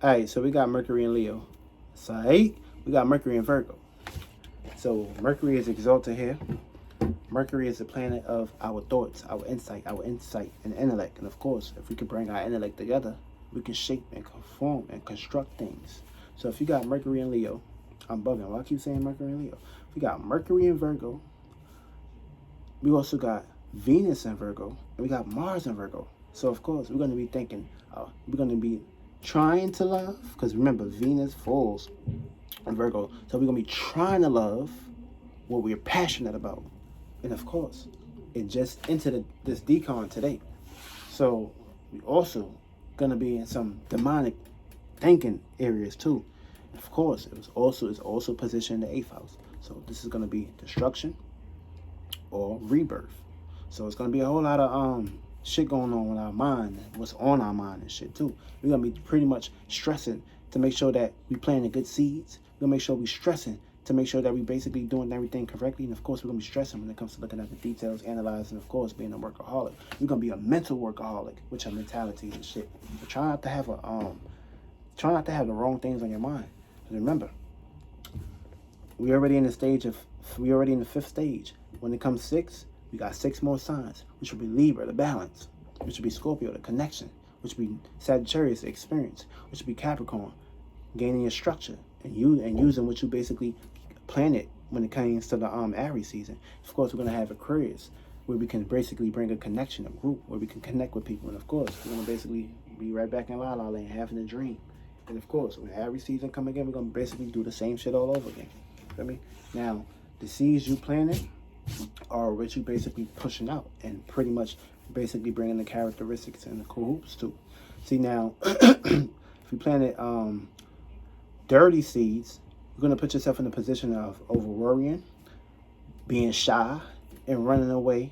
All right, so we got Mercury and Leo. So, we got Mercury and Virgo. So, Mercury is exalted here. Mercury is the planet of our thoughts, our insight, and intellect. And of course, if we can bring our intellect together, we can shape and conform and construct things. So, if you got Mercury and Leo, I'm bugging. Why I keep saying Mercury and Leo? We got Mercury and Virgo. We also got Venus and Virgo, and we got Mars and Virgo. So, of course, we're going to be thinking, we're going to be trying to love, because remember, Venus falls in Virgo. So, we're going to be trying to love what we're passionate about. And of course, it just into this decon today. So, we also going to be in some demonic thinking areas too. Of course, it's also positioned in the 8th house. So, this is going to be destruction or rebirth. So it's gonna be a whole lot of shit going on with our mind, what's on our mind and shit too. We're gonna be pretty much stressing to make sure that we planting good seeds. We're gonna make sure we stressing to make sure that we basically doing everything correctly. And of course, we're gonna be stressing when it comes to looking at the details, analyzing, of course, being a workaholic. We're gonna be a mental workaholic with your mentality and shit. But try not to have the wrong things on your mind. Because remember, we're already in the 5th stage. When it comes 6, we got 6 more signs, which will be Libra, the balance, which will be Scorpio, the connection, which will be Sagittarius, the experience, which will be Capricorn, gaining your structure and using what you basically planted when it comes to the Aries season. Of course, we're gonna have Aquarius, where we can basically bring a connection, a group, where we can connect with people. And of course, we're gonna basically be right back in La La Land, having a dream. And of course, when Aries season come again, we're gonna basically do the same shit all over again. Feel me? Now, the seeds you planted are what you basically pushing out and pretty much basically bringing the characteristics and the cahoots to. See now, if you planted dirty seeds, you're gonna put yourself in a position of over worrying, being shy, and running away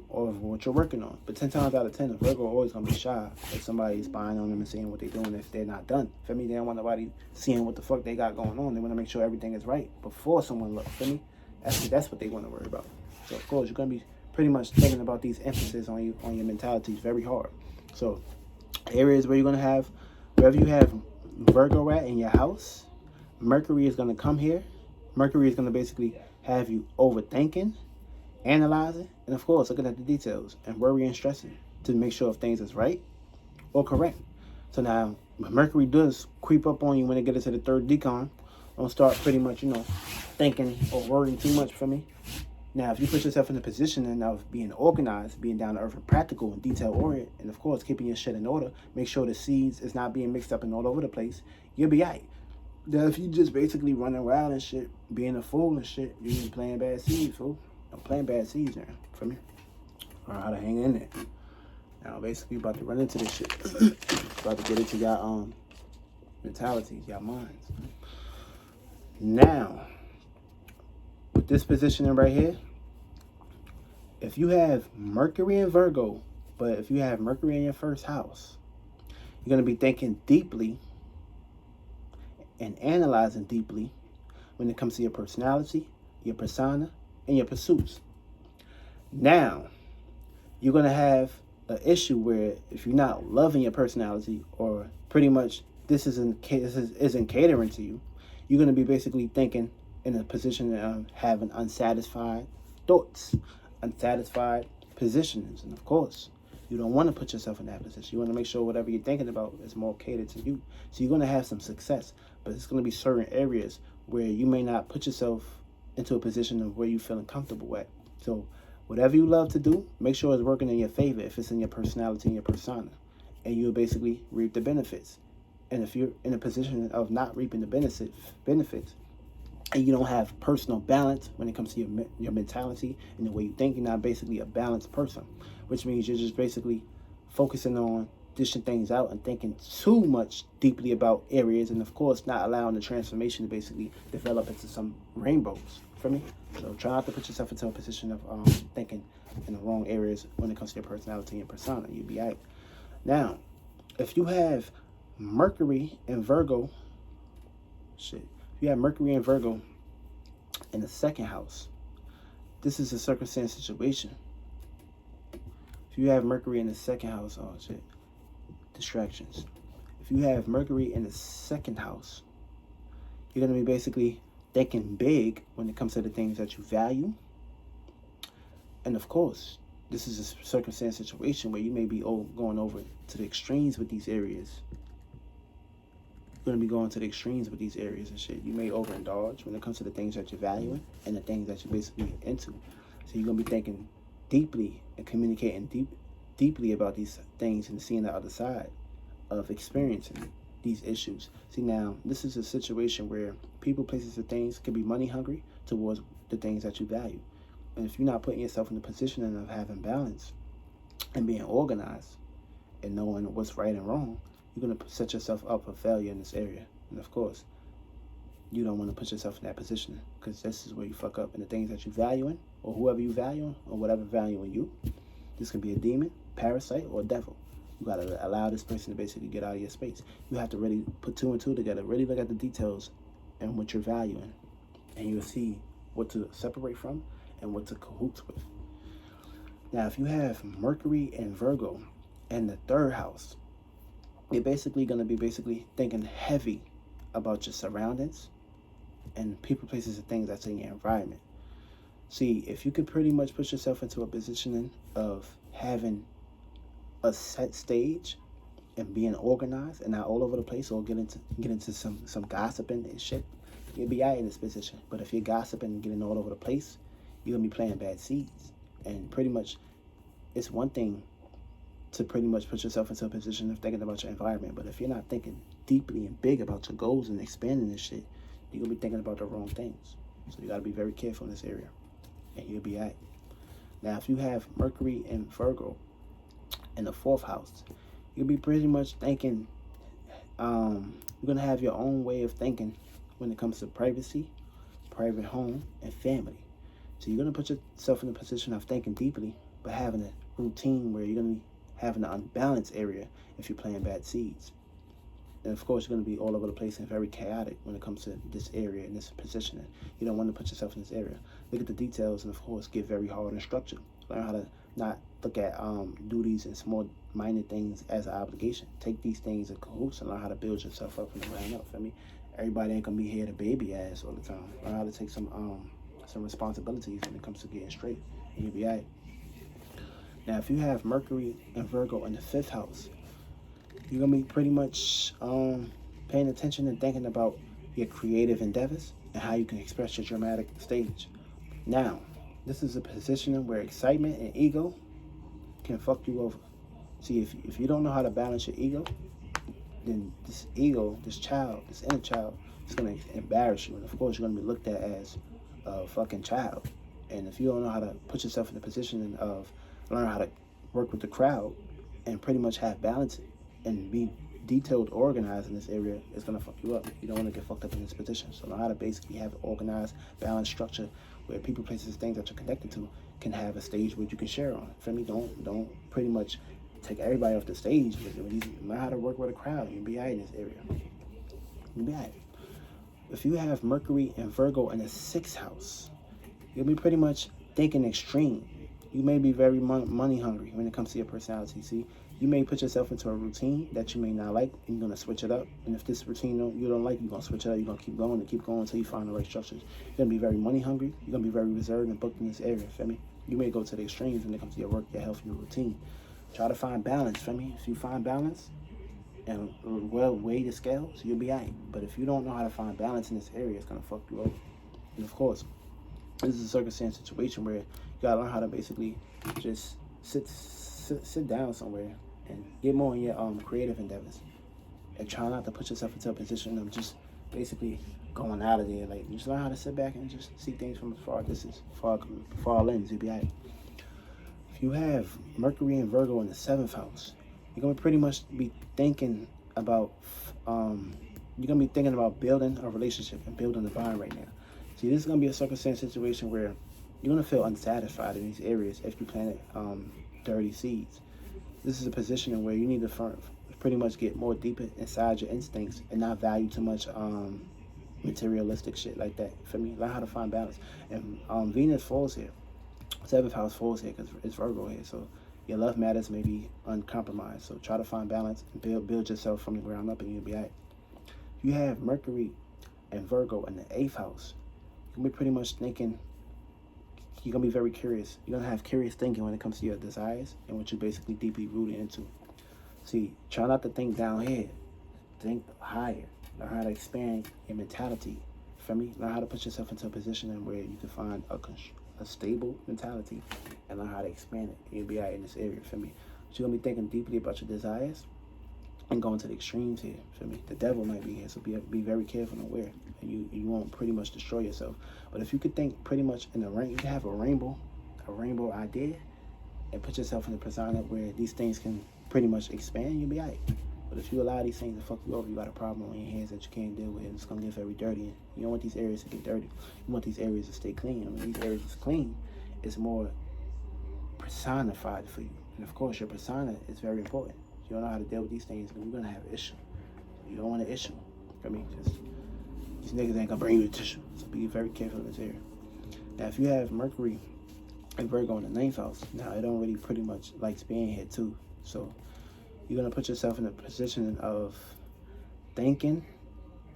of what you're working on. But 10 times out of 10, a Virgo always gonna be shy if somebody's spying on them and seeing what they're doing if they're not done. For me, they don't want nobody seeing what the fuck they got going on. They want to make sure everything is right before someone looks. For me, that's what they want to worry about. So of course, you're gonna be pretty much thinking about these emphasis on your mentality very hard. So areas where you're gonna have, wherever you have Virgo at in your house, Mercury is gonna come here. Mercury is gonna basically have you overthinking, analyzing, and of course looking at the details and worrying and stressing to make sure if things is right or correct. So now Mercury does creep up on you when it gets into the 3rd decon. Don't start pretty much, thinking or worrying too much for me. Now, if you put yourself in a position of being organized, being down to earth and practical and detail oriented, and of course keeping your shit in order, make sure the seeds is not being mixed up and all over the place, you'll be alright. Now, if you just basically running around and shit, being a fool and shit, you ain't playing bad seeds, fool. I'm playing bad seeds now, for me. Or how to hang in there. Now, basically, about to run into this shit. About to get into your mentalities, your minds. Now, with this positioning right here, if you have Mercury in Virgo, but if you have Mercury in your 1st house, you're going to be thinking deeply and analyzing deeply when it comes to your personality, your persona, and your pursuits. Now, you're going to have an issue where if you're not loving your personality, or pretty much this isn't catering to you, you're going to be basically thinking in a position of having unsatisfied thoughts, unsatisfied positions. And of course, you don't want to put yourself in that position. You want to make sure whatever you're thinking about is more catered to you. So you're going to have some success, but it's going to be certain areas where you may not put yourself into a position of where you're feeling comfortable at. So whatever you love to do, make sure it's working in your favor if it's in your personality and your persona, and you'll basically reap the benefits. And if you're in a position of not reaping the benefits, and you don't have personal balance when it comes to your mentality and the way you think, you're not basically a balanced person, which means you're just basically focusing on dishing things out and thinking too much deeply about areas, and of course not allowing the transformation to basically develop into some rainbows for me. So try not to put yourself into a position of thinking in the wrong areas when it comes to your personality and persona. You'll be out. Now, if you have Mercury and Virgo, if you have Mercury and Virgo in the 2nd house, this is a circumstance situation. If you have Mercury in the 2nd house, distractions. If you have Mercury in the second house, you're going to be basically thinking big when it comes to the things that you value. And of course, this is a circumstance situation where you may be going over to the extremes with these areas. You're going to be going to the extremes with these areas and shit. You may overindulge when it comes to the things that you're valuing and the things that you're basically into. So you're going to be thinking deeply and communicating deeply about these things and seeing the other side of experiencing these issues. See, now, this is a situation where people, places, and things can be money hungry towards the things that you value. And if you're not putting yourself in the position of having balance and being organized and knowing what's right and wrong, you're going to set yourself up for failure in this area. And of course, you don't want to put yourself in that position, because this is where you fuck up. And the things that you valuing, or whoever you value, or whatever valuing you, this could be a demon, parasite, or a devil. You got to allow this person to basically get out of your space. You have to really put two and two together, really look at the details and what you're valuing, and you'll see what to separate from and what to cahoots with. Now, if you have Mercury and Virgo in the third house, you're basically going to be thinking heavy about your surroundings and people, places, and things that's in your environment. See, if you can pretty much put yourself into a position of having a set stage and being organized and not all over the place, or get into some gossiping and shit, you'll be out in this position. But if you're gossiping and getting all over the place, you're going to be planting bad seeds. And pretty much, it's one thing to pretty much put yourself into a position of thinking about your environment. But if you're not thinking deeply and big about your goals and expanding this shit, you're going to be thinking about the wrong things. So you got to be very careful in this area, and you'll be at. Now, if you have Mercury and Virgo in the fourth house, you'll be pretty much thinking, you're going to have your own way of thinking when it comes to privacy, private home, and family. So you're going to put yourself in a position of thinking deeply, but having a routine where you're going to be having an unbalanced area if you're planting bad seeds. And of course, you're going to be all over the place and very chaotic when it comes to this area and this positioning. You don't want to put yourself in this area. Look at the details, and of course, get very hard and structured. Learn how to not look at duties and small minor things as an obligation. Take these things in cahoots and learn how to build yourself up from the ground up. I mean, everybody ain't gonna be here to baby ass all the time. Learn how to take some responsibilities when it comes to getting straight, and you'll be all right. Now, if you have Mercury and Virgo in the fifth house, you're gonna be pretty much paying attention and thinking about your creative endeavors and how you can express your dramatic stage. Now, this is a position where excitement and ego can fuck you over. See, if you don't know how to balance your ego, then this ego, this inner child, is going to embarrass you. And of course, you're going to be looked at as a fucking child. And if you don't know how to put yourself in the position of learn how to work with the crowd and pretty much have balance and be detailed, organized in this area, it's going to fuck you up. You don't want to get fucked up in this position. So learn how to basically have an organized, balanced structure where people, places, things that you're connected to can have a stage where you can share on. For me, don't pretty much take everybody off the stage. Learn how to work with a crowd. You'll be all right in this area. You'll be all right. If you have Mercury and Virgo in the sixth house, you'll be pretty much thinking extreme. You may be very money hungry when it comes to your personality. See, you may put yourself into a routine that you may not like, and you're going to switch it up. And if this routine you don't like, you're going to switch it up. You're going to keep going until you find the right structures. You're going to be very money hungry. You're going to be very reserved and booked in this area, feel me? You may go to the extremes when it comes to your work, your health, your routine. Try to find balance, feel me? If you find balance and weigh the scales, you'll be all right. But if you don't know how to find balance in this area, it's going to fuck you over. And of course, this is a circumstance situation where you got to learn how to basically just sit down somewhere and get more in your creative endeavors, and try not to put yourself into a position of just basically going out of there. Like, just learn how to sit back and just see things from a far distance, far lens. You'll be all right. If you have Mercury and Virgo in the seventh house, you're gonna pretty much be thinking about building a relationship and building a bond right now. See, this is gonna be a circumstance situation where you're gonna feel unsatisfied in these areas if you plant dirty seeds. This is a position where you need to pretty much get more deeper inside your instincts and not value too much materialistic shit like that. For me, learn how to find balance. And Venus falls here. Seventh house falls here because it's Virgo here. So Your love matters may be uncompromised. So try to find balance and build yourself from the ground up, and you'll be all right. You have Mercury and Virgo in the 8th house. You're going to be pretty much thinking, you're going to be very curious. You're going to have curious thinking when it comes to your desires and what you're basically deeply rooted into. See, try not to think down here. Think higher. Learn how to expand your mentality. Feel me? Learn how to put yourself into a position where you can find a stable mentality and learn how to expand it. You'll be out in this area. Feel me? But you're going to be thinking deeply about your desires and going to the extremes here. Feel me? The devil might be here, so be very careful and aware. And you won't pretty much destroy yourself. But if you could think pretty much in the rain, you can have a rainbow idea, and put yourself in a persona where these things can pretty much expand, you'll be all right. But if you allow these things to fuck you over, you got a problem on your hands that you can't deal with, and it's gonna get very dirty. You don't want these areas to get dirty. You want these areas to stay clean. And when these areas is clean, it's more personified for you. And of course, your persona is very important. If you don't know how to deal with these things, you're gonna have an issue. You don't want an issue. I mean, because these niggas ain't gonna bring you the tissue. So be very careful in this area. Now, if you have Mercury and Virgo in the 9th house, now it don't really pretty much likes being here too. So you're going to put yourself in a position of thinking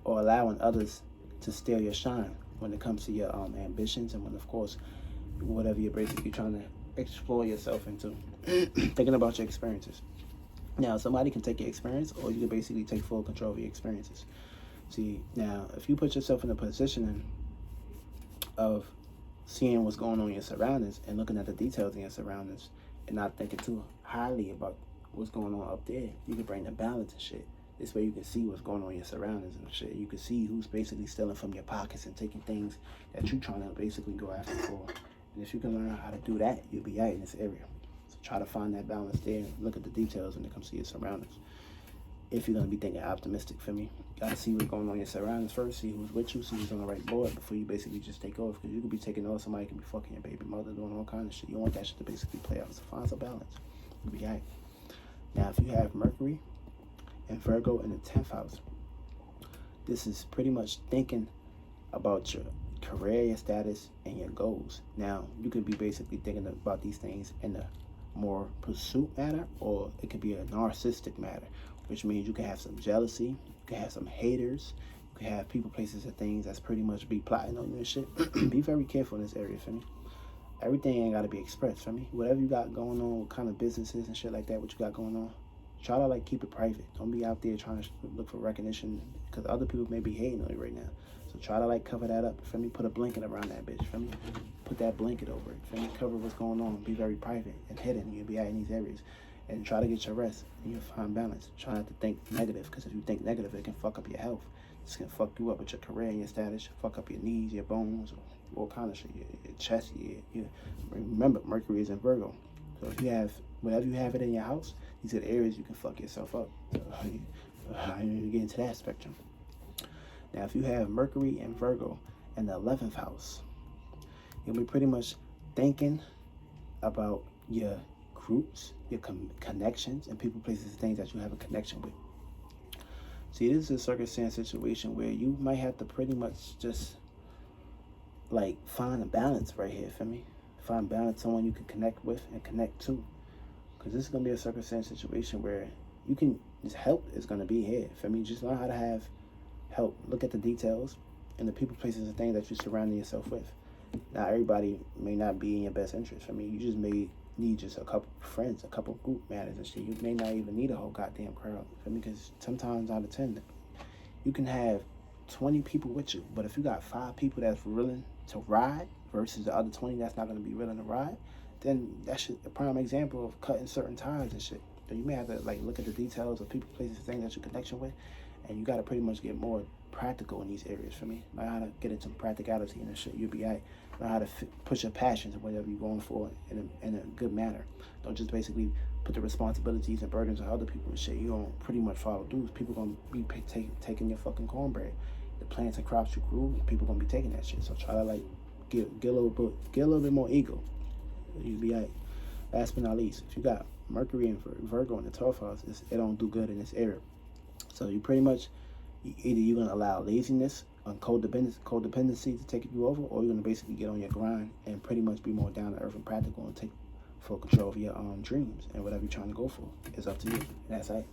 or allowing others to steal your shine when it comes to your ambitions, and when, of course, whatever you're basically trying to explore yourself into. Thinking about your experiences. Now, somebody can take your experience, or you can basically take full control of your experiences. See, now, if you put yourself in a position of seeing what's going on in your surroundings and looking at the details in your surroundings and not thinking too highly about what's going on up there, you can bring the balance and shit. This way you can see what's going on in your surroundings and shit. You can see who's basically stealing from your pockets and taking things that you're trying to basically go after for. And if you can learn how to do that, you'll be out in this area. So try to find that balance there and look at the details when it comes to your surroundings. If you're going to be thinking optimistic, for me, you got to see what's going on in your surroundings first, see who's with you, see who's on the right board before you basically just take off. Because you could be taking off, somebody can be fucking your baby mother, doing all kind of shit. You don't want that shit to basically play out. So find some balance. You'll be out. Now, if you have Mercury and Virgo in the 10th house, this is pretty much thinking about your career, your status, and your goals. Now, you could be basically thinking about these things in a more pursuit matter, or it could be a narcissistic matter, which means you can have some jealousy, you can have some haters, you can have people, places, and things that's pretty much be plotting on you and shit. Be very careful in this area, for me. Everything ain't got to be expressed, for me. Whatever you got going on, what kind of businesses and shit like that, what you got going on, try to, like, keep it private. Don't be out there trying to look for recognition, because other people may be hating on you right now. So try to, like, cover that up, for me. Put a blanket around that bitch, for me. Put that blanket over it, for me. Cover what's going on. Be very private and hidden. You'll be out in these areas. And try to get your rest, and you'll find balance. Try not to think negative, because if you think negative, it can fuck up your health. It's going to fuck you up with your career and your status, fuck up your knees, your bones, or all kind of shit, your chest. Remember, Mercury is in Virgo. So if you have, whenever you have it in your house, these are the areas you can fuck yourself up. So I need to get into that spectrum. Now, if you have Mercury and Virgo in the 11th house, you'll be pretty much thinking about your groups, your connections, and people, places, and things that you have a connection with. See, this is a circumstance situation where you might have to pretty much just, like, find a balance right here, for me. Find balance, someone you can connect with and connect to. Because this is going to be a circumstance situation where you can, this help is going to be here, for me. Just learn how to have help. Look at the details and the people, places, and things that you're surrounding yourself with. Now, everybody may not be in your best interest. For me, you just may need just a couple friends, a couple group matters and shit. You may not even need a whole goddamn crowd, for me, because sometimes out of 10, you can have 20 people with you, but if you got 5 people that's willing to ride versus the other 20 that's not going to be willing to ride, then that's a prime example of cutting certain ties and shit. So you may have to, like, look at the details of people, places, things that you're connection with, and you got to pretty much get more practical in these areas, for me. Learn how to get into practicality and shit. You'll be all right. Learn how to push your passions and whatever you're going for in a good manner. Don't just basically put the responsibilities and burdens on other people and shit. You don't pretty much follow dudes. People going to be taking your fucking cornbread. The plants and crops you grew, people going to be taking that shit. So try to, like, get a little bit more ego. You'll be all right. Last but not least, if you got Mercury and Virgo in the 12th house, it don't do good in this area. So you pretty much, either you're going to allow laziness and codependency to take you over, or you're going to basically get on your grind and pretty much be more down to earth and practical and take full control of your dreams and whatever you're trying to go for. It's up to you. That's it.